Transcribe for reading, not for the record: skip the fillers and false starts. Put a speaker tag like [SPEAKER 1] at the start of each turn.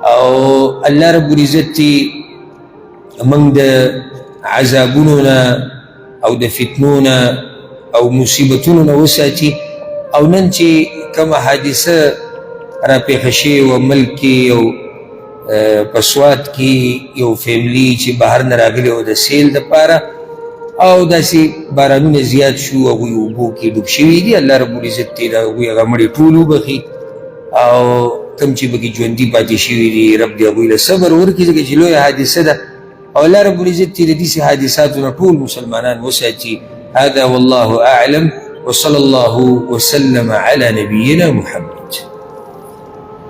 [SPEAKER 1] او الله رب العزت من د عذابونو او د فتنو او مصیبتونو وساتي. او نن چې کومه حادثه را پیښه شوې وه ملک کې یو په سوات کې یو فیملي چې بهر نه راغلي وو د سیل دپاره او داسې بارانونه زیات شو هغوی اوبو کې ډوب شوي دي. الله رب العزت دې د هغوی هغه مړي ټول وبخي او کم چې پکې ژوندي پاتې شوي دي رب دې هغوی له صبر ورکړي ځکه چې لویه حادثه ده او الله رب العزت دې د داسې حادثاتو نه ټول مسلمانان وساتي. هذا والله أعلم وصلى الله وسلم على نبينا محمد.